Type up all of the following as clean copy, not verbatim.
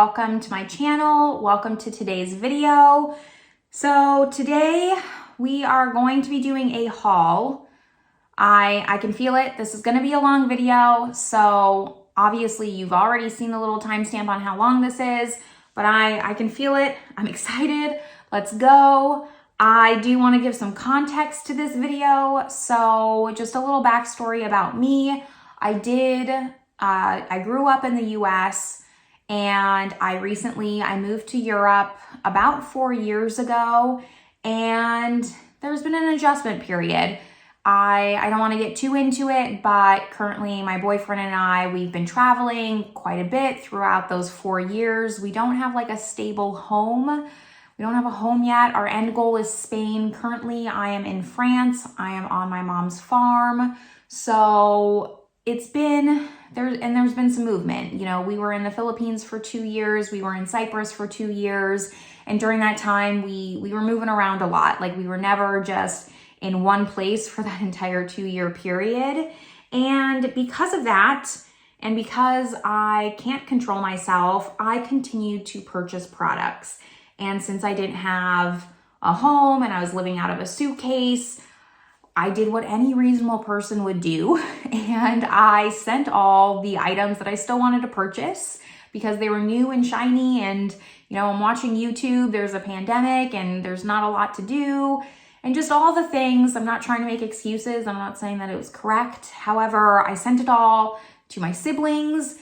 welcome to my channel. Welcome to today's video. So today we are going to be doing a haul. I can feel it. This is going to be a long video. So obviously you've already seen the little timestamp on how long this is, but I can feel it. I'm excited. Let's go. I do want to give some context to this video. So just a little backstory about me. I grew up in the US and I moved to Europe about 4 years ago, and there's been an adjustment period. I don't want to get too into it, but currently my boyfriend and we've been traveling quite a bit throughout those 4 years. We don't have like a stable home. We don't have a home yet. Our end goal is Spain. Currently, I am in France. I am on my mom's farm. So it's been, there's been some movement. You know, we were in the Philippines for 2 years. We were in Cyprus for 2 years. And during that time, we were moving around a lot. Like, we were never just in one place for that entire 2-year period. And because of that, and because I can't control myself, I continued to purchase products. And since I didn't have a home and I was living out of a suitcase, I did what any reasonable person would do. And I sent all the items that I still wanted to purchase because they were new and shiny. And, you know, I'm watching YouTube, there's a pandemic and there's not a lot to do. And just all the things. I'm not trying to make excuses. I'm not saying that it was correct. However, I sent it all to my siblings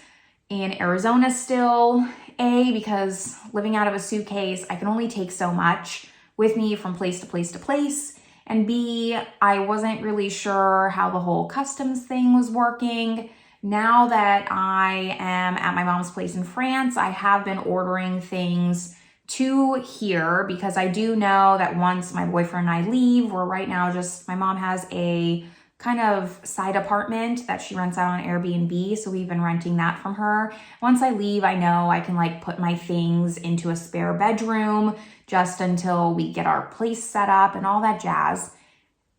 in Arizona still. A, because living out of a suitcase, I can only take so much with me from place to place to place. And B, I wasn't really sure how the whole customs thing was working. Now that I am at my mom's place in France, I have been ordering things to here because I do know that once my boyfriend and I leave, we're right now just, my mom has a kind of side apartment that she rents out on Airbnb. So we've been renting that from her. Once I leave, I know I can like put my things into a spare bedroom just until we get our place set up and all that jazz.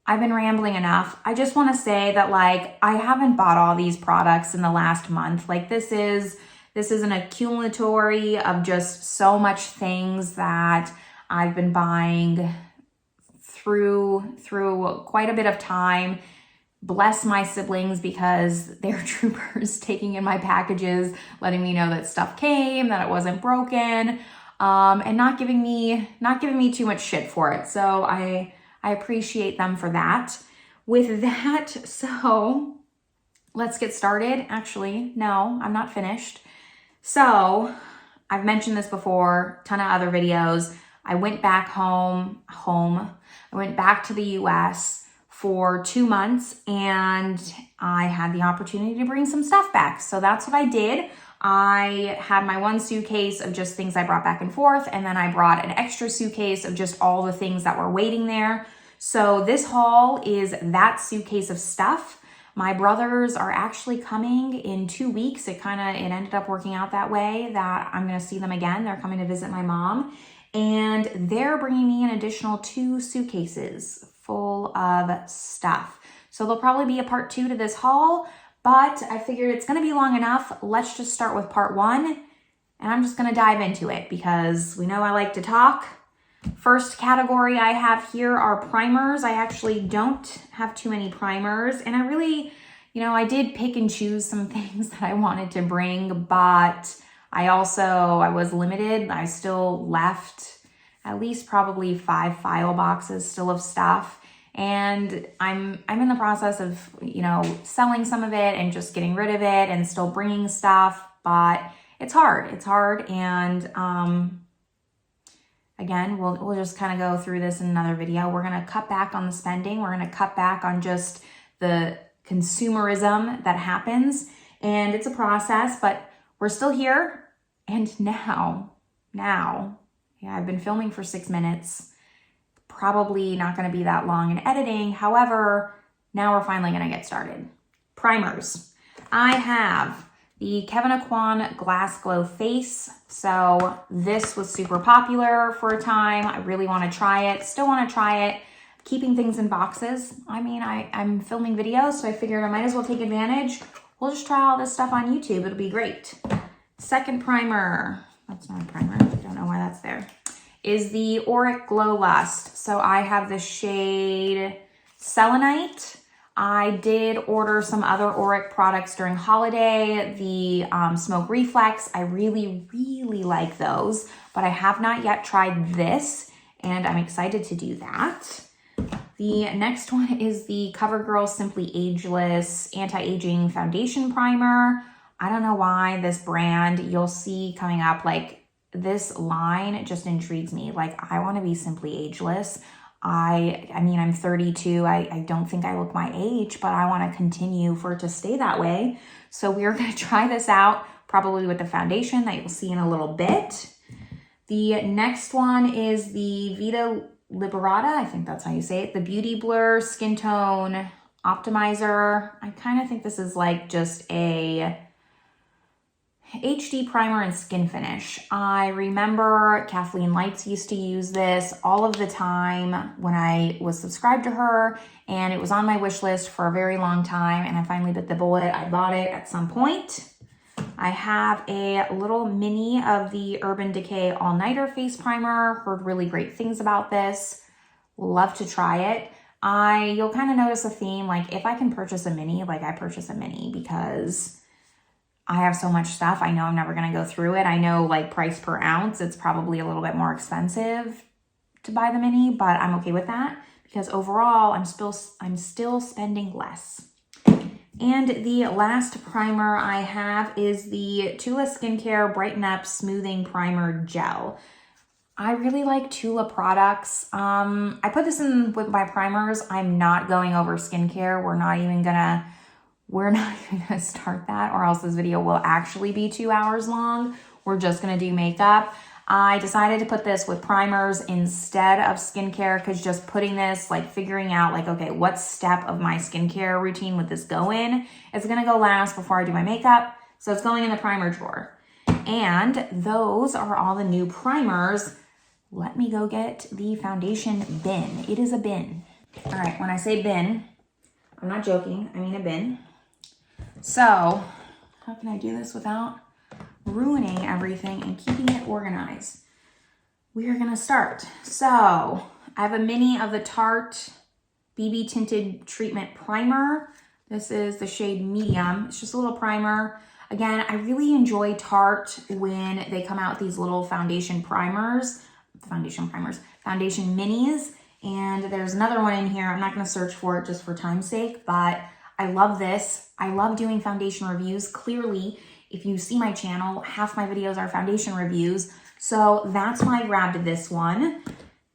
I've been rambling enough. I just want to say that like, I haven't bought all these products in the last month. Like this is an accumulatory of just so much things that I've been buying through quite a bit of time. Bless my siblings because they're troopers, taking in my packages, letting me know that stuff came, that it wasn't broken, and not giving me too much shit for it. So I appreciate them for that. With that, so let's get started. Actually, no, I'm not finished. So I've mentioned this before, ton of other videos. I went back home. I went back to the US for 2 months and I had the opportunity to bring some stuff back. So that's what I did. I had my one suitcase of just things I brought back and forth, and then I brought an extra suitcase of just all the things that were waiting there. So this haul is that suitcase of stuff. My brothers are actually coming in 2 weeks. It ended up working out that way that I'm gonna see them again. They're coming to visit my mom and they're bringing me an additional 2 suitcases full of stuff. So there'll probably be a part 2 to this haul, but I figured it's gonna be long enough. Let's just start with part 1 and I'm just gonna dive into it because we know I like to talk. First category I have here are primers. I actually don't have too many primers and I really, you know, I did pick and choose some things that I wanted to bring, but I was limited. I still left at least probably 5 file boxes still of stuff. And I'm in the process of, you know, selling some of it and just getting rid of it and still bringing stuff, but it's hard. It's hard. And, again, we'll just kind of go through this in another video. We're going to cut back on the spending. We're going to cut back on just the consumerism that happens. And it's a process, but we're still here. And now, yeah, I've been filming for 6 minutes. Probably not going to be that long in editing. However, now we're finally going to get started. Primers. I have the Kevyn Aucoin Glass Glow Face. So this was super popular for a time. I really want to try it. Still want to try it. Keeping things in boxes. I mean, I'm filming videos, so I figured I might as well take advantage. We'll just try all this stuff on YouTube. It'll be great. Second primer. that's not a primer. I don't know why that's there. Is the Auric Glow Lust. So I have the shade Selenite. I did order some other Auric products during holiday. The Smoke Reflex, I really, really like those, but I have not yet tried this, and I'm excited to do that. The next one is the CoverGirl Simply Ageless Anti-Aging Foundation Primer. I don't know why this brand, you'll see coming up, like this line just intrigues me. Like I want to be simply ageless. I mean, I'm 32. I don't think I look my age, but I want to continue for it to stay that way. So we're going to try this out probably with the foundation that you'll see in a little bit. The next one is the Vita Liberata, I think that's how you say it, the Beauty Blur Skin Tone Optimizer. I kind of think this is like just a HD primer and skin finish. I remember Kathleen Lights used to use this all of the time when I was subscribed to her, and it was on my wish list for a very long time, and I finally bit the bullet. I bought it at some point. I have a little mini of the Urban Decay All Nighter Face Primer. Heard really great things about this. Love to try it. You'll kind of notice a theme, like if I can purchase a mini, like I purchase a mini because I have so much stuff. I know I'm never going to go through it. I know like price per ounce, it's probably a little bit more expensive to buy the mini, but I'm okay with that because overall I'm still spending less. And the last primer I have is the Tula Skincare Brighten Up Smoothing Primer Gel. I really like Tula products. I put this in with my primers. I'm not going over skincare. We're not even gonna start that, or else this video will actually be 2 hours long. We're just gonna do makeup. I decided to put this with primers instead of skincare because just putting this, like figuring out like, okay, what step of my skincare routine would this go in? It's gonna go last before I do my makeup. So it's going in the primer drawer. And those are all the new primers. Let me go get the foundation bin. It is a bin. All right, when I say bin, I'm not joking, I mean a bin. So how can I do this without ruining everything and keeping it organized? We are gonna start. So I have a mini of the Tarte BB Tinted Treatment Primer. This is the shade Medium. It's just a little primer. Again, I really enjoy Tarte when they come out with these little foundation minis. And there's another one in here. I'm not gonna search for it just for time's sake, but I love this. I love doing foundation reviews. Clearly, if you see my channel, half my videos are foundation reviews. So that's why I grabbed this one.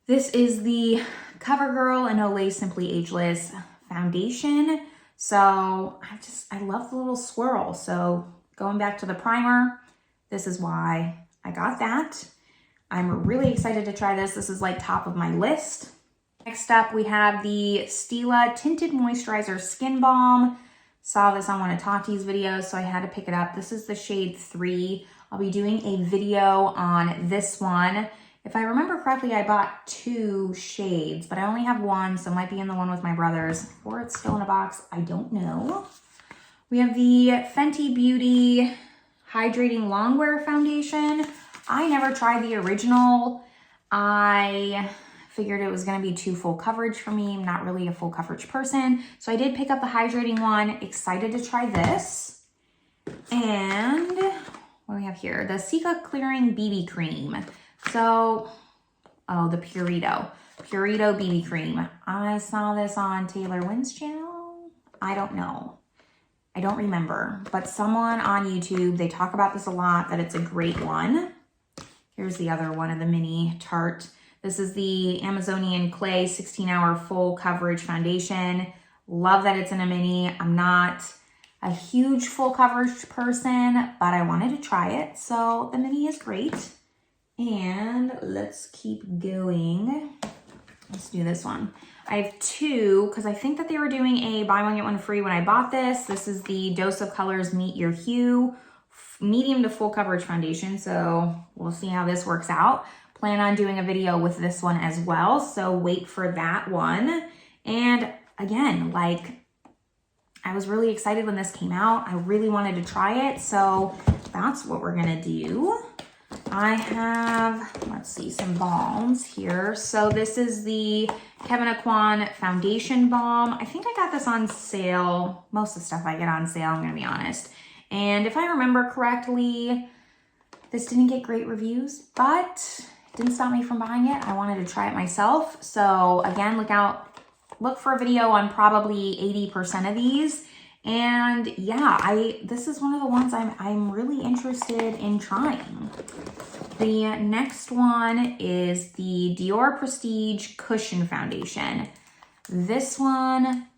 This is the CoverGirl and Olay Simply Ageless Foundation. So I love the little swirl. So going back to the primer, this is why I got that. I'm really excited to try this. This is like top of my list. Next up, we have the Stila Tinted Moisturizer Skin Balm. Saw this on one of Tati's videos, so I had to pick it up. This is the shade 3. I'll be doing a video on this one. If I remember correctly, I bought 2 shades, but I only have one, so it might be in the one with my brothers, or it's still in a box. I don't know. We have the Fenty Beauty Hydrating Longwear Foundation. I never tried the original. I figured it was going to be too full coverage for me. I'm not really a full coverage person. So I did pick up the hydrating one. Excited to try this. And what do we have here? The Cica Clearing BB Cream. So, oh, the Purito BB Cream. I saw this on Taylor Wynn's channel. I don't know. I don't remember. But someone on YouTube, they talk about this a lot, that it's a great one. Here's the other one of the mini Tarte. This is the Amazonian Clay 16-Hour Full Coverage Foundation. Love that it's in a mini. I'm not a huge full coverage person, but I wanted to try it. So the mini is great. And let's keep going. Let's do this one. I have 2 because I think that they were doing a buy one, get one free when I bought this. This is the Dose of Colors Meet Your Hue medium to full coverage foundation. So we'll see how this works out. Plan on doing a video with this one as well, so wait for that one. And again, like, I was really excited when this came out. I really wanted to try it, so that's what we're gonna do. I have, let's see, some balms here. So this is the Kevyn Aucoin Foundation Balm. I think I got this on sale. Most of the stuff I get on sale, I'm gonna be honest. And if I remember correctly, this didn't get great reviews, but it didn't stop me from buying it. I wanted to try it myself. So again, look for a video on probably 80% of these. And yeah, this is one of the ones I'm really interested in trying. The next one is the Dior Prestige Cushion Foundation. This one,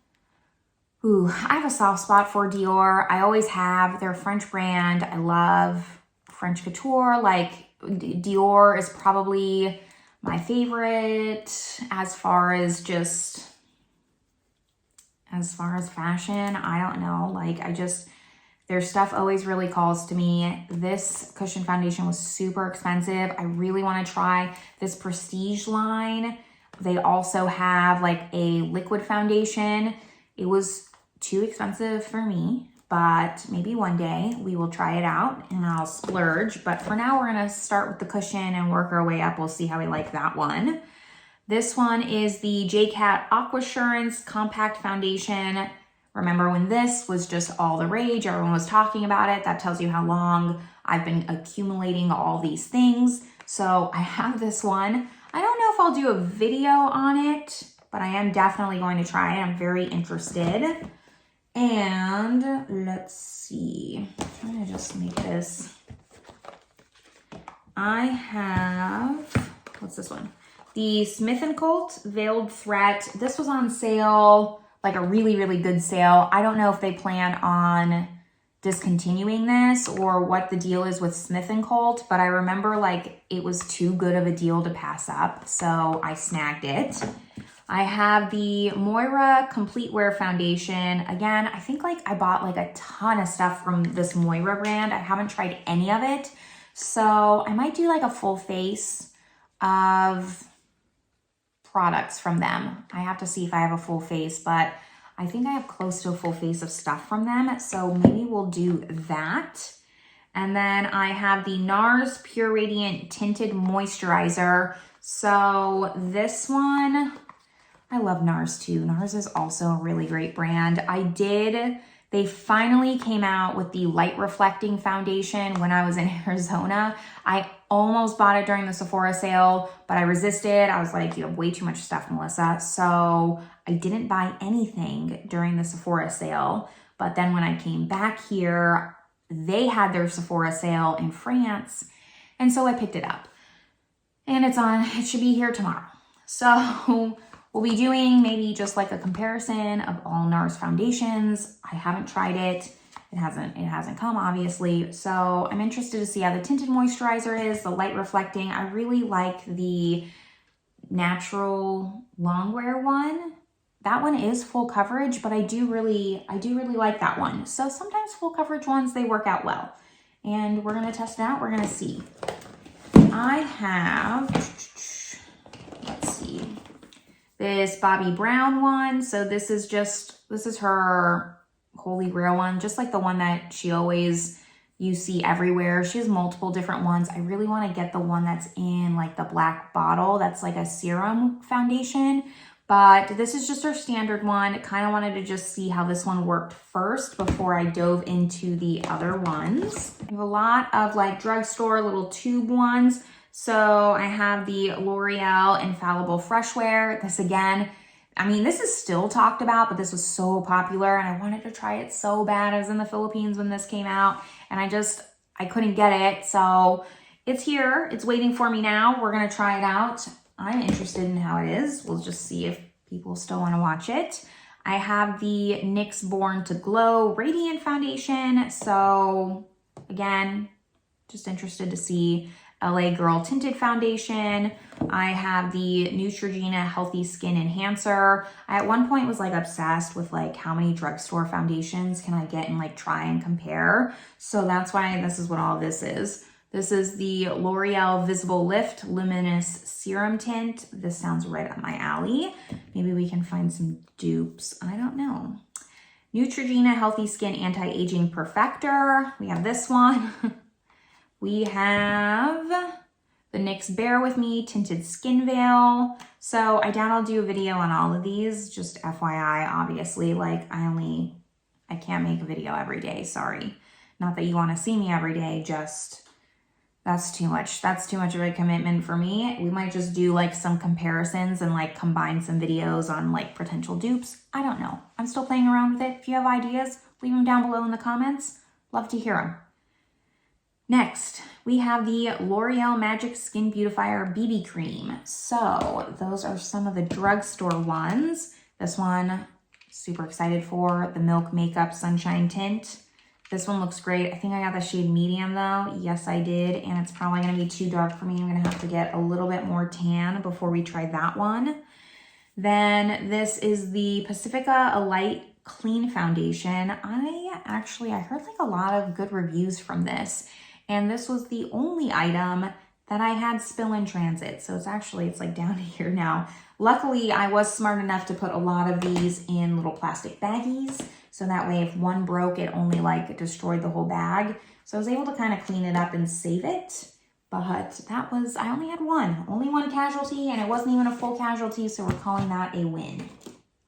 ooh, I have a soft spot for Dior. I always have. They're a French brand. I love French couture. Like, Dior is probably my favorite as far as fashion. I don't know. Like, their stuff always really calls to me. This cushion foundation was super expensive. I really want to try this Prestige line. They also have like a liquid foundation. It was too expensive for me, but maybe one day we will try it out and I'll splurge. But for now, we're gonna start with the cushion and work our way up. We'll see how we like that one. This one is the JCat Aquassurance Compact Foundation. Remember when this was just all the rage, everyone was talking about it. That tells you how long I've been accumulating all these things. So I have this one. I don't know if I'll do a video on it, but I am definitely going to try it. I'm very interested. And let's see, I'm trying to just make this. I have, what's this one? The Smith & Colt Veiled Threat. This was on sale, like a really, really good sale. I don't know if they plan on discontinuing this or what the deal is with Smith & Colt, but I remember like it was too good of a deal to pass up, so I snagged it. I have the Moira Complete Wear Foundation. Again, I think like I bought like a ton of stuff from this Moira brand. I haven't tried any of it, so I might do like a full face of products from them. I have to see if I have a full face, but I think I have close to a full face of stuff from them, so maybe we'll do that. And then I have the NARS Pure Radiant Tinted Moisturizer. So this one, I love NARS too. NARS is also a really great brand. They finally came out with the light reflecting foundation when I was in Arizona. I almost bought it during the Sephora sale, but I resisted. I was like, you have way too much stuff, Melissa. So I didn't buy anything during the Sephora sale. But then when I came back here, they had their Sephora sale in France. And so I picked it up. And it should be here tomorrow. So we'll be doing maybe just like a comparison of all NARS foundations. I haven't tried it. It hasn't come, obviously. So I'm interested to see how the tinted moisturizer is, the light reflecting. I really like the natural longwear one. That one is full coverage, but I do really like that one. So sometimes full coverage ones, they work out well. And we're gonna test it out, we're gonna see. I have, let's see, this Bobbi Brown one. So this is her Holy Grail one, just like the one that you see everywhere. She has multiple different ones. I really want to get the one that's in like the black bottle. That's like a serum foundation, but this is just her standard one. Kind of wanted to just see how this one worked first before I dove into the other ones. I have a lot of like drugstore little tube ones. So I have the L'Oreal Infallible Fresh Wear. This again, I mean, this is still talked about, but this was so popular and I wanted to try it so bad. I was in the Philippines when this came out and I couldn't get it. So it's here, it's waiting for me now. We're gonna try it out. I'm interested in how it is. We'll just see if people still wanna watch it. I have the NYX Born to Glow Radiant Foundation. So again, just interested to see. LA Girl Tinted Foundation. I have the Neutrogena Healthy Skin Enhancer. I at one point was like obsessed with like how many drugstore foundations can I get and like try and compare. So that's why this is what all this is. This is the L'Oreal Visible Lift Luminous Serum Tint. This sounds right up my alley. Maybe we can find some dupes. I don't know. Neutrogena Healthy Skin Anti-Aging Perfector. We have this one. We have the NYX Bear With Me Tinted Skin Veil. So I doubt I'll do a video on all of these, just FYI, obviously, like I can't make a video every day, sorry. Not that you want to see me every day, just that's too much. That's too much of a commitment for me. We might just do like some comparisons and like combine some videos on like potential dupes. I don't know. I'm still playing around with it. If you have ideas, leave them down below in the comments. Love to hear them. Next, we have the L'Oreal Magic Skin Beautifier BB Cream. So those are some of the drugstore ones. This one, super excited for, the Milk Makeup Sunshine Tint. This one looks great. I think I got the shade medium though. Yes, I did. And it's probably going to be too dark for me. I'm going to have to get a little bit more tan before we try that one. Then this is the Pacifica Light Clean Foundation. I heard like a lot of good reviews from this. And this was the only item that I had spill in transit. So it's like down here now. Luckily, I was smart enough to put a lot of these in little plastic baggies. So that way, if one broke, it only like destroyed the whole bag. So I was able to kind of clean it up and save it. But I only had only one casualty, and it wasn't even a full casualty. So we're calling that a win.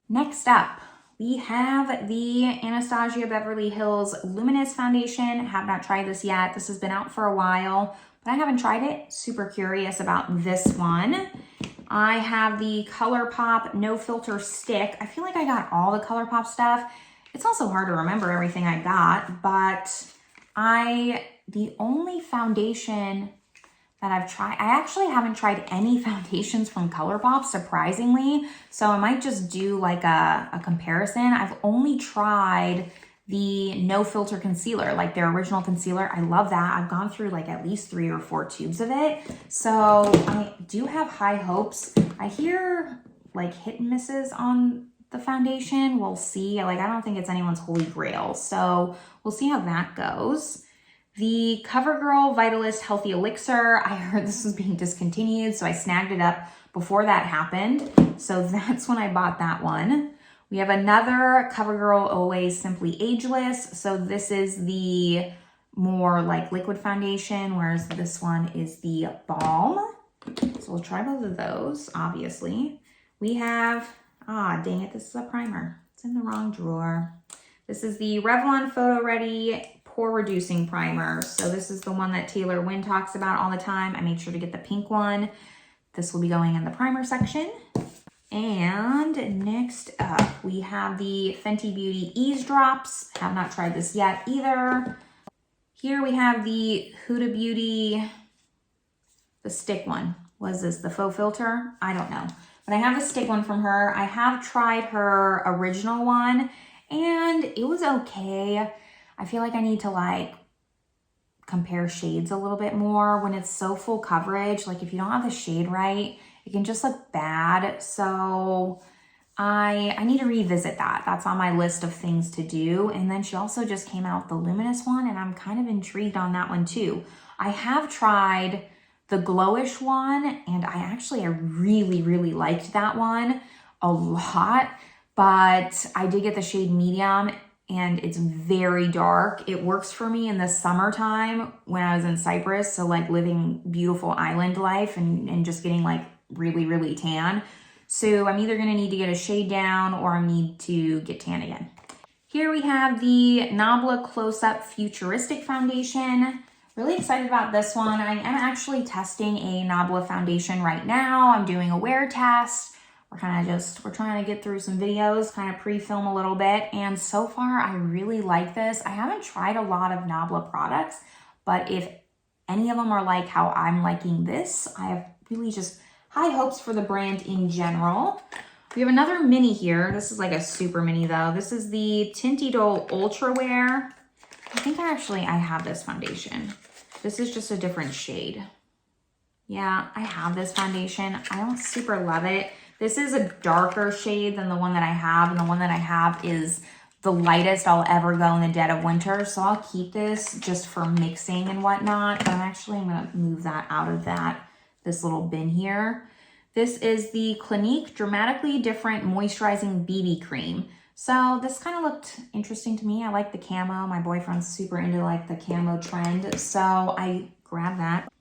Next up, we have the Anastasia Beverly Hills Luminous Foundation. Have not tried this yet. This has been out for a while, but I haven't tried it. Super curious about this one. I have the ColourPop No Filter Stick. I feel like I got all the ColourPop stuff. It's also hard to remember everything I got, but the only foundation that I've tried, I actually haven't tried any foundations from ColourPop, surprisingly. So I might just do like a comparison. I've only tried the No Filter Concealer, like their original concealer. I love that. I've gone through like at least 3 or 4 tubes of it. So I do have high hopes. I hear like hit and misses on the foundation. We'll see. Like, I don't think it's anyone's holy grail. So we'll see how that goes. The CoverGirl Vitalist Healthy Elixir. I heard this was being discontinued, so I snagged it up before that happened. So that's when I bought that one. We have another CoverGirl Always Simply Ageless. So this is the more like liquid foundation, whereas this one is the balm. So we'll try both of those, obviously. We have, dang it, this is a primer. It's in the wrong drawer. This is the Revlon Photo Ready Pore Reducing Primer. So this is the one that Taylor Wynn talks about all the time. I made sure to get the pink one. This will be going in the primer section. And next up, we have the Fenty Beauty Ease Drops. Have not tried this yet either. Here we have the Huda Beauty, the stick one. Was this the faux filter? I don't know. But I have the stick one from her. I have tried her original one and it was okay. I feel like I need to like compare shades a little bit more when it's so full coverage. Like if you don't have the shade right, it can just look bad. So I need to revisit that. That's on my list of things to do. And then she also just came out with the Luminous one and I'm kind of intrigued on that one too. I have tried the Glowish one and I really, really liked that one a lot, but I did get the shade medium and it's very dark. It works for me in the summertime when I was in Cyprus. So like living beautiful island life and just getting like really, really tan. So I'm either gonna need to get a shade down or I need to get tan again. Here we have the Nabla Close Up Futuristic Foundation. Really excited about this one. I am actually testing a Nabla foundation right now. I'm doing a wear test. We're trying to get through some videos, kind of pre-film a little bit. And so far, I really like this. I haven't tried a lot of Nabla products, but if any of them are like how I'm liking this, I have really just high hopes for the brand in general. We have another mini here. This is like a super mini though. This is the Tinty Doll Ultra Wear. I think I have this foundation. This is just a different shade. Yeah, I have this foundation. I don't super love it. This is a darker shade than the one that I have, and the one that I have is the lightest I'll ever go in the dead of winter. So I'll keep this just for mixing and whatnot, but I'm gonna move that out of this little bin here. This is the Clinique Dramatically Different Moisturizing BB Cream. So this kind of looked interesting to me. I like the camo. My boyfriend's super into like the camo trend. So I grab that.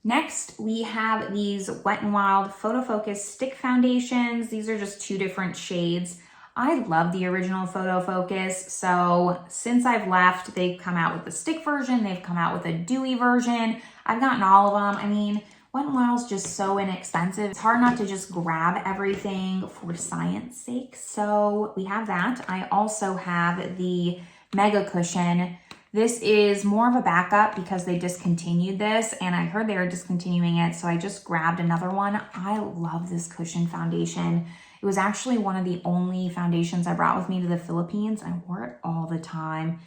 Next, we have these Wet n Wild Photo Focus Stick Foundations. These are just 2 different shades. I love the original Photo Focus, so since I've left, they've come out with the stick version, they've come out with a dewy version. I've gotten all of them. I mean, Wet n Wild's just so inexpensive. It's hard not to just grab everything for science sake, so we have that. I also have the Mega Cushion. This is more of a backup because they discontinued this, and I heard they were discontinuing it, so I just grabbed another one. I love this cushion foundation. It was actually one of the only foundations I brought with me to the Philippines. I wore it all the time.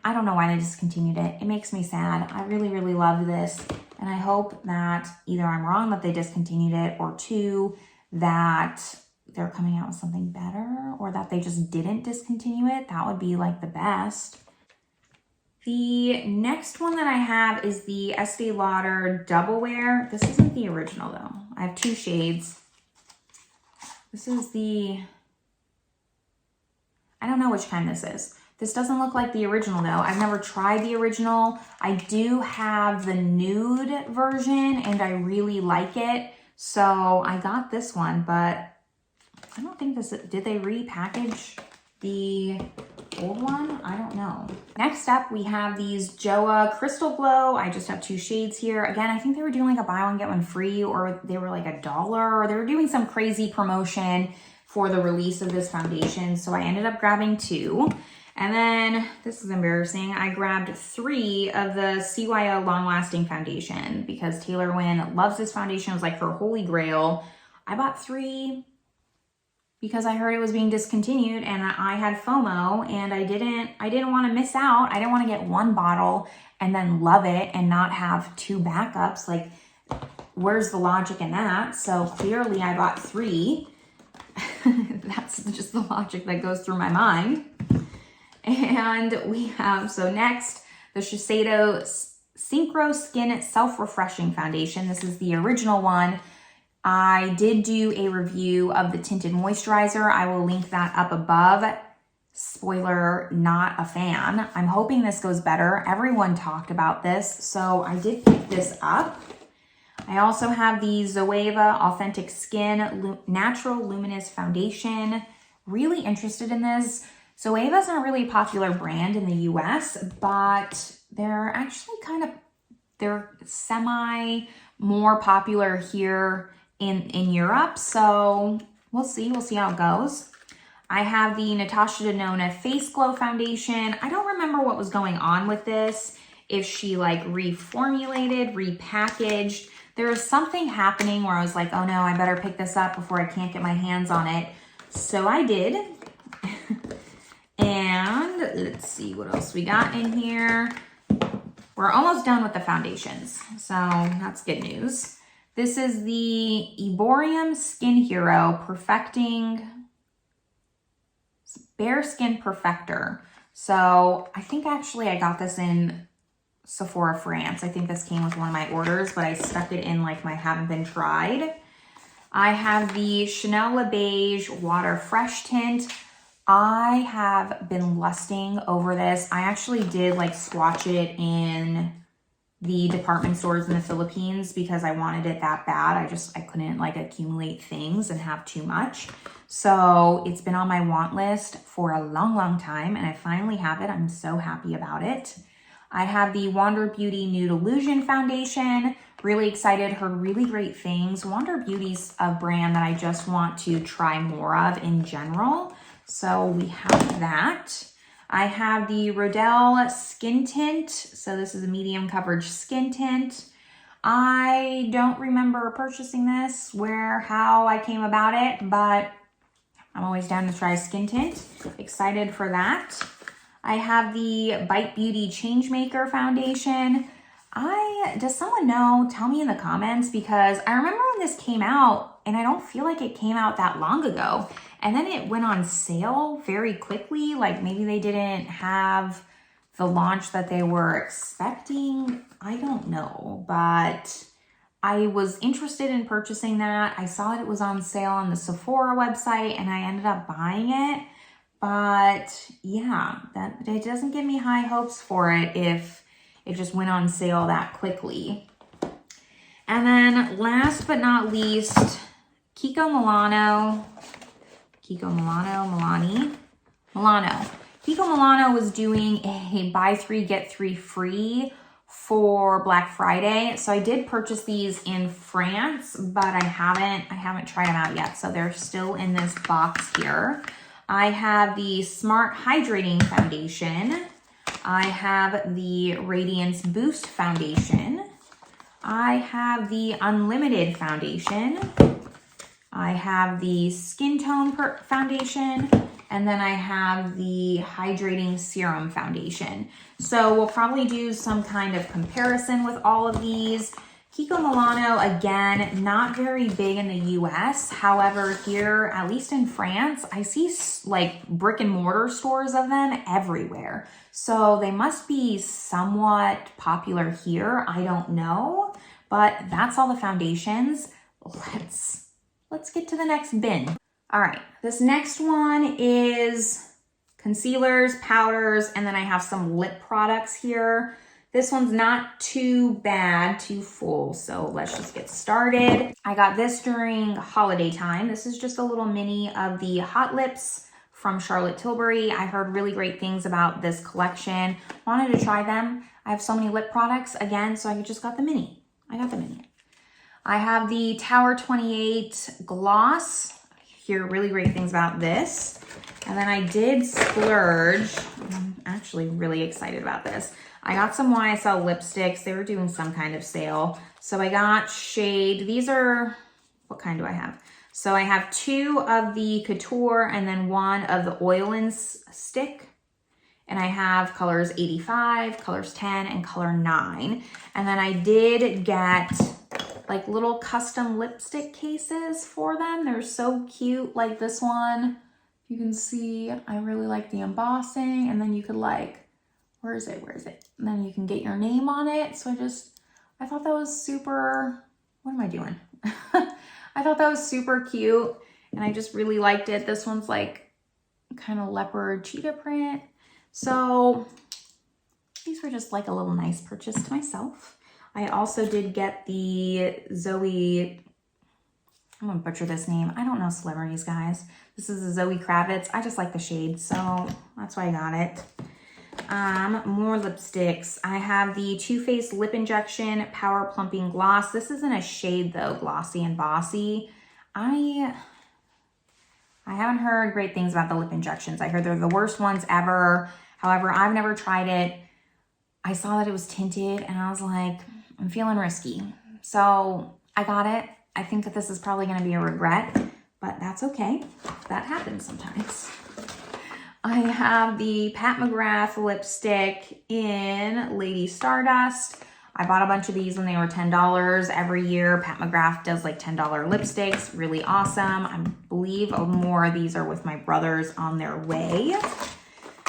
I don't know why they discontinued it. It makes me sad. I really, really love this, and I hope that either I'm wrong that they discontinued it, or 2, that they're coming out with something better, or that they just didn't discontinue it. That would be like the best. The next one that I have is the Estee Lauder Double Wear. This isn't the original though. I have 2 shades. This is the, I don't know which kind this is. This doesn't look like the original though. I've never tried the original. I do have the nude version and I really like it. So I got this one, but I don't think this, did they repackage the old one? I don't know. Next up, we have these Joa Crystal Glow. I just have 2 shades here. Again, I think they were doing like a buy one, get one free, or they were like $1, or they were doing some crazy promotion for the release of this foundation. So I ended up grabbing 2. And then, this is embarrassing, I grabbed 3 of the CYO Long Lasting Foundation because Taylor Wynn loves this foundation. It was like her holy grail. I bought 3 because I heard it was being discontinued and I had FOMO and I didn't want to miss out. I didn't want to get 1 bottle and then love it and not have 2 backups. Like, where's the logic in that? So clearly I bought 3. That's just the logic that goes through my mind. And we have, so next, the Shiseido Synchro Skin Self-Refreshing Foundation. This is the original one. I did do a review of the tinted moisturizer. I will link that up above. Spoiler, not a fan. I'm hoping this goes better. Everyone talked about this, so I did pick this up. I also have the Zoeva Authentic Skin Natural Luminous Foundation. Really interested in this. Zoeva's not a really popular brand in the US, but they're actually they're semi more popular here in Europe. So we'll see how it goes. I have the Natasha Denona Face Glow Foundation. I don't remember what was going on with this. If she like reformulated, repackaged. There was something happening where I was like, oh no, I better pick this up before I can't get my hands on it. So I did. And let's see what else we got in here. We're almost done with the foundations, so that's good news. This is the Eborium Skin Hero Perfecting Bare Skin Perfector. So I think actually I got this in Sephora France. I think this came with one of my orders, but I stuck it in like my haven't been tried. I have the Chanel Le Beige Water Fresh Tint. I have been lusting over this. I actually did like swatch it in the department stores in the Philippines because I wanted it that bad. I couldn't like accumulate things and have too much. So it's been on my want list for a long, long time and I finally have it. I'm so happy about it. I have the Wander Beauty Nude Illusion Foundation. Really excited, heard really great things. Wander Beauty's a brand that I just want to try more of in general. So we have that. I have the Rodelle Skin Tint. So this is a medium coverage skin tint. I don't remember purchasing this, how I came about it, but I'm always down to try a skin tint. Excited for that. I have the Bite Beauty Changemaker Foundation. Does someone know? Tell me in the comments because I remember when this came out and I don't feel like it came out that long ago. And then it went on sale very quickly. Like maybe they didn't have the launch that they were expecting. I don't know, but I was interested in purchasing that. I saw it was on sale on the Sephora website and I ended up buying it. But yeah, it doesn't give me high hopes for it if it just went on sale that quickly. And then last but not least, Milano. Kiko Milano was doing a buy 3 get 3 free for Black Friday. So I did purchase these in France, but I haven't tried them out yet. So they're still in this box here. I have the Smart Hydrating Foundation. I have the Radiance Boost Foundation. I have the Unlimited Foundation. I have the Skin Tone Foundation. And then I have the Hydrating Serum Foundation. So we'll probably do some kind of comparison with all of these. Kiko Milano, again, not very big in the US. However, here, at least in France, I see like brick and mortar stores of them everywhere. So they must be somewhat popular here. I don't know, but that's all the foundations. Let's get to the next bin. All right, this next one is concealers, powders, and then I have some lip products here. This one's not too bad, too full, so let's just get started. I got this during holiday time. This is just a little mini of the Hot Lips from Charlotte Tilbury. I heard really great things about this collection. Wanted to try them. I have so many lip products again, so I just got the mini. I have the Tower 28 Gloss. Hear really great things about this. And then I did splurge. I'm actually really excited about this. I got some YSL lipsticks. They were doing some kind of sale. So I got shade. These are, what kind do I have? So I have 2 of the Couture and then 1 of the Oil and Stick. And I have colors 85, colors 10, and color 9. And then I did get like little custom lipstick cases for them. They're so cute. Like this one, you can see, I really like the embossing, and then you could like, where is it? And then you can get your name on it. So I thought that was super, what am I doing? I thought that was super cute, and I just really liked it. This one's like kind of leopard cheetah print. So these were just like a little nice purchase to myself. I also did get the Zoe, I'm gonna butcher this name. I don't know celebrities, guys. This is a Zoe Kravitz. I just like the shade, so that's why I got it. More lipsticks. I have the Too Faced Lip Injection Power Plumping Gloss. This isn't a shade though, Glossy and Bossy. I haven't heard great things about the lip injections. I heard they're the worst ones ever. However, I've never tried it. I saw that it was tinted and I was like, I'm feeling risky. So I got it. I think that this is probably gonna be a regret, but that's okay. That happens sometimes. I have the Pat McGrath lipstick in Lady Stardust. I bought a bunch of these when they were $10 every year. Pat McGrath does like $10 lipsticks, really awesome. I believe more of these are with my brothers on their way.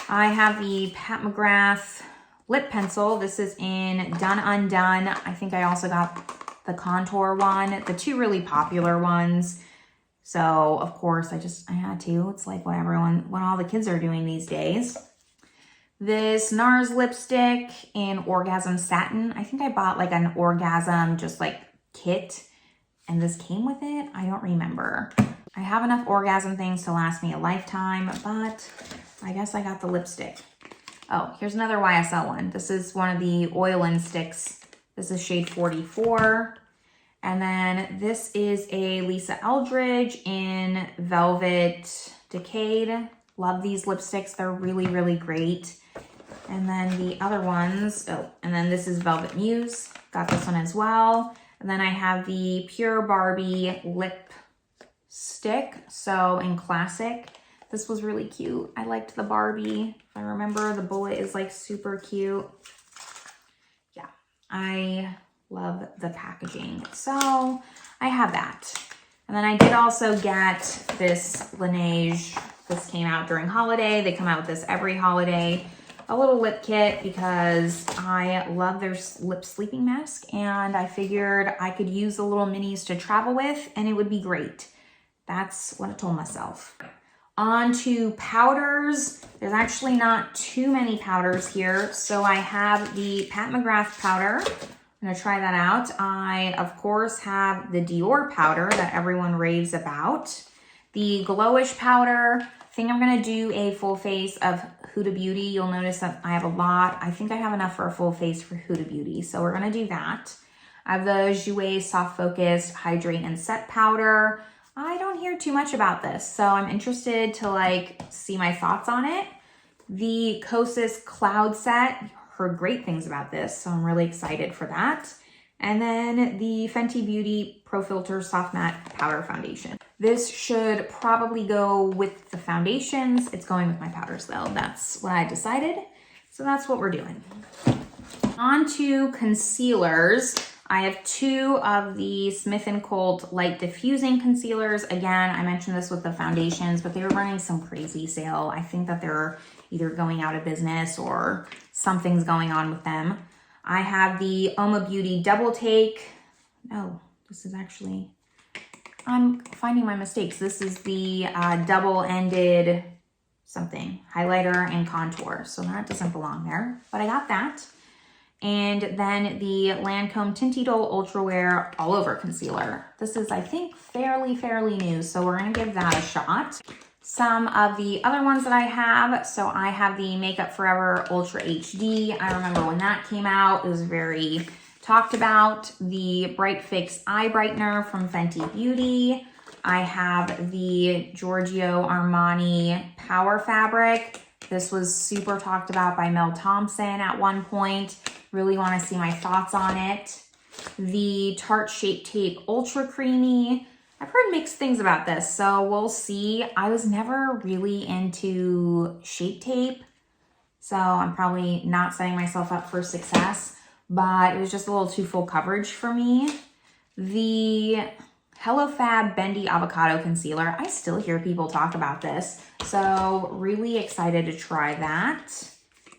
I have the Pat McGrath lip pencil. This is in Done Undone. I think I also got the contour one, the 2 really popular ones. So of course I had to. It's like what all the kids are doing these days. This NARS lipstick in Orgasm Satin. I think I bought like an Orgasm just like kit and this came with it. I don't remember. I have enough Orgasm things to last me a lifetime, but I guess I got the lipstick. Oh, here's another YSL one. This is one of the Oil and Sticks. This is shade 44. And then this is a Lisa Eldridge in Velvet Decayed. Love these lipsticks. They're really, really great. And then the other ones, and then this is Velvet Muse. Got this one as well. And then I have the Pure Barbie lip stick. So in Classic. This was really cute. I liked the Barbie. If I remember, the bullet is like super cute. Yeah, I love the packaging. So I have that. And then I did also get this Laneige. This came out during holiday. They come out with this every holiday. A little lip kit because I love their lip sleeping mask. And I figured I could use the little minis to travel with and it would be great. That's what I told myself. On to powders. There's actually not too many powders here. So I have the Pat McGrath powder. I'm gonna try that out. I, of course, have the Dior powder that everyone raves about. The Glowish powder. I think I'm gonna do a full face of Huda Beauty. You'll notice that I have a lot. I think I have enough for a full face for Huda Beauty. So we're gonna do that. I have the Jouer Soft Focused Hydrate and Set powder. I don't hear too much about this, so I'm interested to like see my thoughts on it. The Kosas Cloud Set, heard great things about this, so I'm really excited for that. And then the Fenty Beauty Pro Filter Soft Matte Powder Foundation. This should probably go with the foundations. It's going with my powders though. That's what I decided. So that's what we're doing. On to concealers. I have two of the Smith & Colt Light Diffusing Concealers. Again, I mentioned this with the foundations, but they were running some crazy sale. I think that they're either going out of business or something's going on with them. I have the Oma Beauty Double Take. No, this is actually, I'm finding my mistakes. This is the double-ended something, highlighter and contour. So that doesn't belong there, but I got that. And then the Lancome Tinty Doll Ultra Wear All Over Concealer. This is, I think, fairly new, so we're gonna give that a shot. Some of the other ones that I have, so I have the Makeup Forever Ultra HD. I remember when that came out, it was very talked about. The Bright Fix Eye Brightener from Fenty Beauty. I have the Giorgio Armani Power Fabric. This was super talked about by Mel Thompson at one point. Really want to see my thoughts on it. The Tarte Shape Tape Ultra Creamy. I've heard mixed things about this, so we'll see. I was never really into Shape Tape, so I'm probably not setting myself up for success, but it was just a little too full coverage for me. The Hello Fab Bendy Avocado Concealer. I still hear people talk about this, so really excited to try that.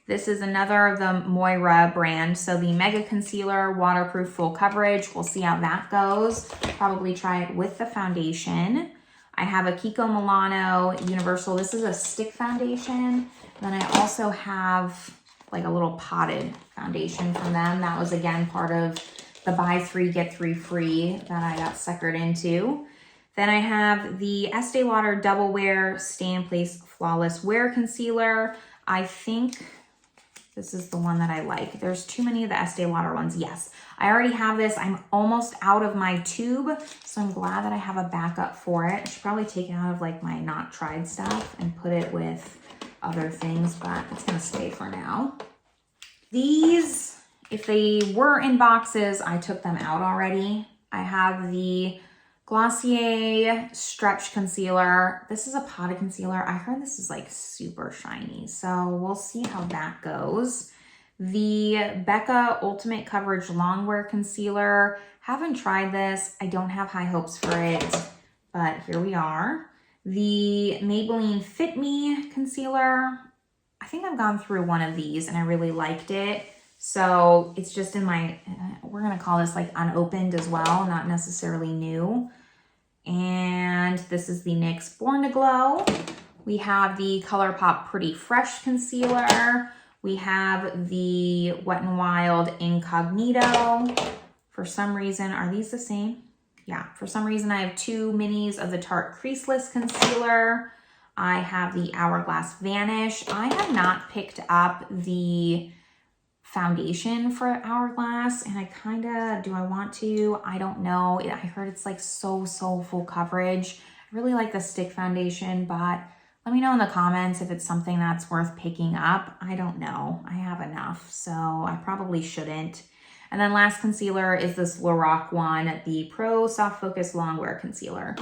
This is another of the Moira brand. So the Mega Concealer, Waterproof Full Coverage. We'll see how that goes. Probably try it with the foundation. I have a Kiko Milano Universal. This is a stick foundation. Then I also have like a little potted foundation from them. That was again part of the buy 3, get 3 free that I got suckered into. Then I have the Estee Lauder Double Wear Stay in Place Flawless Wear Concealer. I think this is the one that I like. There's too many of the Estee Lauder ones. Yes, I already have this. I'm almost out of my tube, so I'm glad that I have a backup for it. I should probably take it out of like my not tried stuff and put it with other things, but it's gonna stay for now. These, if they were in boxes, I took them out already. I have the Glossier Stretch Concealer. This is a potted concealer. I heard this is like super shiny, so we'll see how that goes. The Becca Ultimate Coverage Longwear Concealer. Haven't tried this. I don't have high hopes for it, but here we are. The Maybelline Fit Me Concealer. I think I've gone through one of these and I really liked it. So it's just in my, we're gonna call this like unopened as well, not necessarily new. And this is the NYX Born to Glow. We have the ColourPop Pretty Fresh Concealer. We have the Wet n Wild Incognito. For some reason, are these the same? Yeah, for some reason I have two minis of the Tarte Creaseless Concealer. I have the Hourglass Vanish. I have not picked up the foundation for Hourglass, and I kind of, do I want to? I don't know. I heard it's like so full coverage. I really like the stick foundation, but let me know in the comments if it's something that's worth picking up. I don't know. I have enough, so I probably shouldn't. And then last concealer is this Lorac one, the Pro Soft Focus Longwear Concealer.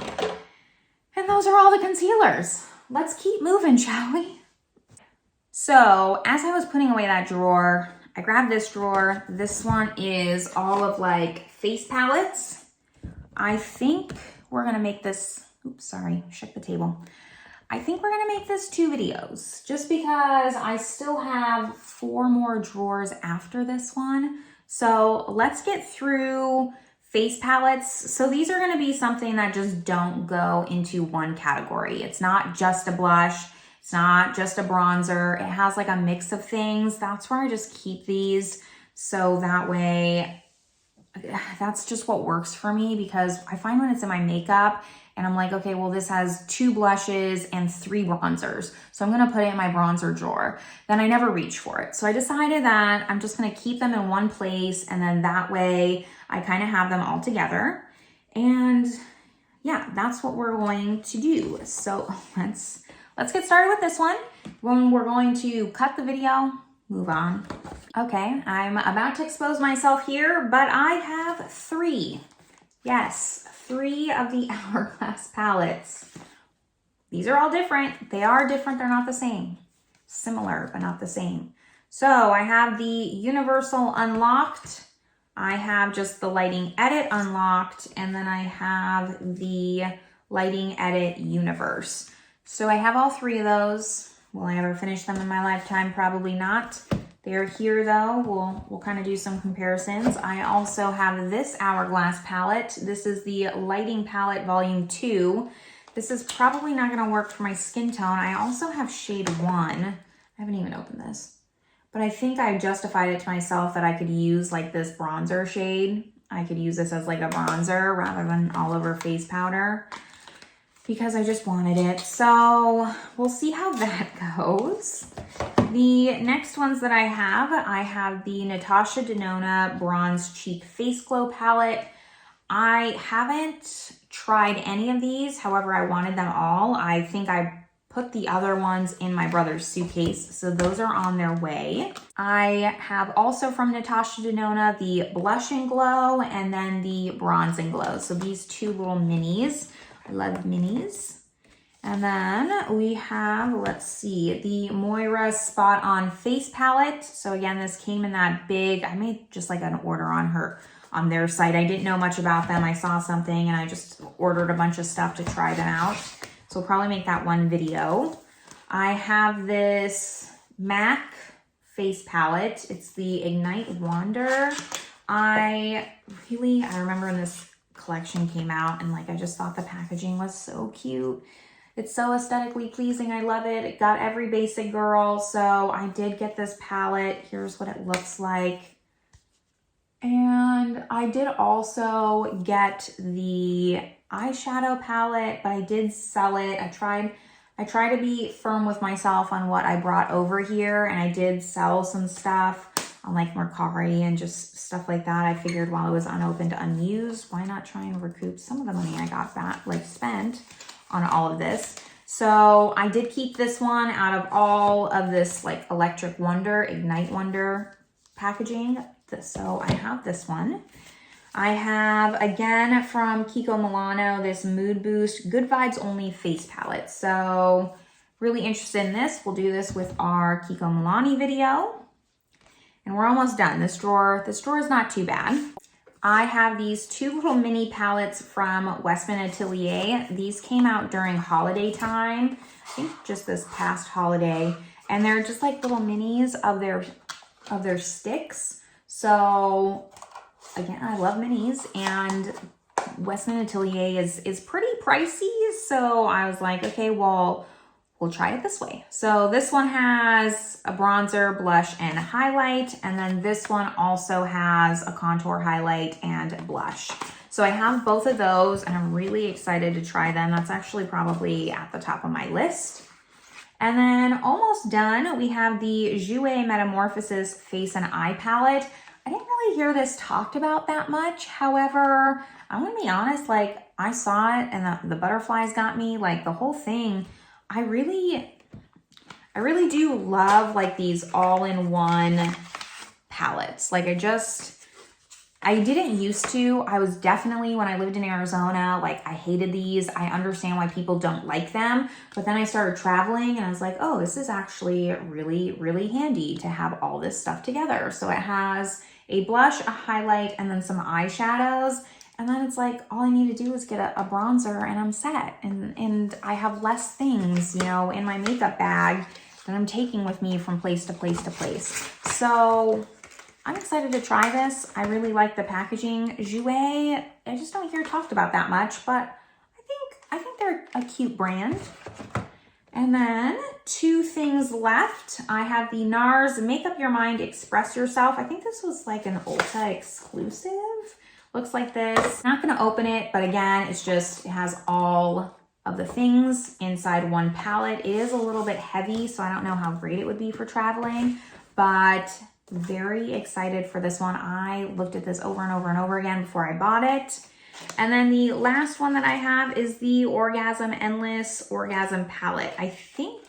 And those are all the concealers. Let's keep moving, shall we? So as I was putting away that drawer, I grabbed this drawer. This one is all of like face palettes. I think we're gonna make this, oops, sorry, shook the table. I think we're gonna make this 2 videos just because I still have 4 more drawers after this one. So let's get through face palettes. So these are going to be something that just don't go into one category. It's not just a blush. It's not just a bronzer. It has like a mix of things. That's where I just keep these. So that way, that's just what works for me, because I find when it's in my makeup and I'm like, okay, well, this has 2 blushes and 3 bronzers, so I'm gonna put it in my bronzer drawer. Then I never reach for it. So I decided that I'm just gonna keep them in one place, and then that way I kind of have them all together. And yeah, that's what we're going to do. So let's get started with this one. When we're going to cut the video, move on. Okay, I'm about to expose myself here, but I have 3. Yes, 3 of the Hourglass palettes. These are all different. They are different, they're not the same. Similar, but not the same. So I have the Universal unlocked. I have just the Lighting Edit unlocked, and then I have the Lighting Edit Universe. So I have all 3 of those. Will I ever finish them in my lifetime? Probably not. They're here though. We'll kind of do some comparisons. I also have this Hourglass palette. This is the Lighting Palette Volume 2. This is probably not going to work for my skin tone. I also have shade 1. I haven't even opened this. But I think I justified it to myself that I could use like this bronzer shade. I could use this as like a bronzer rather than all over face powder, because I just wanted it. So we'll see how that goes. The next ones that I have the Natasha Denona Bronze Cheek Face Glow Palette. I haven't tried any of these. However, I wanted them all. I think I put the other ones in my brother's suitcase, so those are on their way. I have also from Natasha Denona the Blush and Glow and then the Bronze and Glow. So these 2 little minis. I love minis. And then we have, let's see, the Moira Spot On Face Palette. So again, this came in that big, I made just like an order on their site. I didn't know much about them. I saw something and I just ordered a bunch of stuff to try them out. So we'll probably make that one video. I have this MAC face palette. It's the Ignite Wander. I remember when this collection came out and like I just thought the packaging was so cute. It's so aesthetically pleasing. I love it. It got every basic girl. So I did get this palette. Here's what it looks like. And I did also get the eyeshadow palette, but I did sell it. I try to be firm with myself on what I brought over here, and I did sell some stuff on like Mercari and just stuff like that. I figured while it was unopened, unused, why not try and recoup some of the money I got back, like spent on all of this. So I did keep this one out of all of this like Electric Wonder, Ignite Wonder packaging. So I have this one. I have, again, from Kiko Milano, this Mood Boost Good Vibes Only Face Palette. So really interested in this. We'll do this with our Kiko Milani video. And we're almost done. This drawer is not too bad. I have these 2 little mini palettes from Westman Atelier. These came out during holiday time, I think just this past holiday. And they're just like little minis of their sticks. So again, I love minis, and Westman Atelier is pretty pricey. So I was like, okay, well, we'll try it this way. So this one has a bronzer, blush, and a highlight. And then this one also has a contour, highlight, and blush. So I have both of those and I'm really excited to try them. That's actually probably at the top of my list. And then almost done, we have the Jouer Metamorphosis Face and Eye Palette. I didn't really hear this talked about that much. However, I'm gonna be honest, like I saw it and the butterflies got me, like the whole thing. I really do love like these all-in-one palettes. Like I didn't used to. I was definitely, when I lived in Arizona, like I hated these. I understand why people don't like them. But then I started traveling and I was like, oh, this is actually really, really handy to have all this stuff together. So it has a blush, a highlight, and then some eyeshadows. And then it's like, all I need to do is get a bronzer and I'm set. And I have less things, you know, in my makeup bag that I'm taking with me from place to place to place. So I'm excited to try this. I really like the packaging. Jouer, I just don't hear talked about that much, but I think they're a cute brand. And then 2 things left. I have the NARS Make Up Your Mind, Express Yourself. I think this was like an Ulta exclusive. Looks like this. Not gonna open it, but again, it has all of the things inside one palette. It is a little bit heavy, so I don't know how great it would be for traveling, but very excited for this one. I looked at this over and over and over again before I bought it. And then the last one that I have is the Orgasm Endless Orgasm Palette. I think,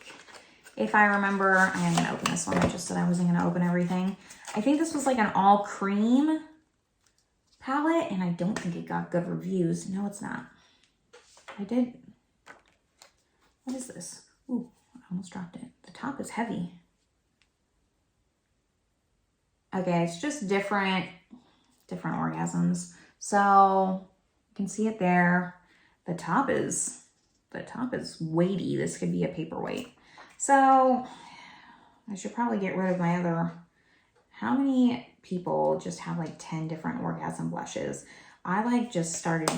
if I remember, I am gonna open this one. I just said I wasn't gonna open everything. I think this was like an all cream palette, and I don't think it got good reviews. No, it's not. I did. What is this? Ooh, I almost dropped it. The top is heavy. Okay, it's just different orgasms. So you can see it there. The top is weighty. This could be a paperweight. So I should probably get rid of my other. How many people just have like 10 different orgasm blushes? I like just started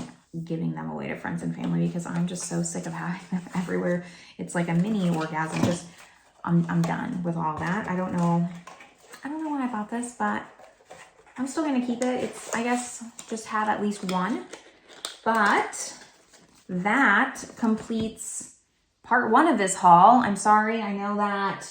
giving them away to friends and family because I'm just so sick of having them everywhere. It's like a mini orgasm. Just I'm done with all that. I don't know why I bought this, but I'm still gonna keep it. It's, I guess, just have at least one. But that completes part 1 of this haul. I'm sorry, I know that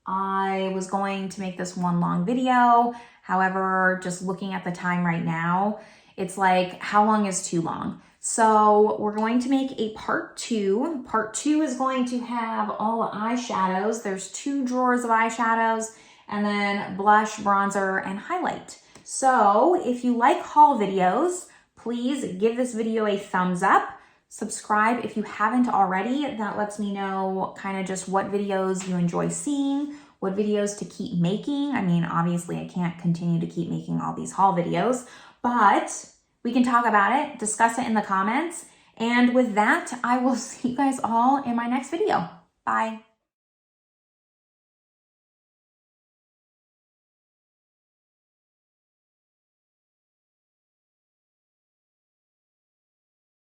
I was going to make this one long video. However, just looking at the time right now, it's like, how long is too long? So we're going to make a part 2. Part 2 is going to have all the eyeshadows. There's 2 drawers of eyeshadows, and then blush, bronzer, and highlight. So if you like haul videos, please give this video a thumbs up. Subscribe if you haven't already. That lets me know kind of just what videos you enjoy seeing, what videos to keep making. I mean, obviously I can't continue to keep making all these haul videos, but we can talk about it, discuss it in the comments. And with that, I will see you guys all in my next video. Bye.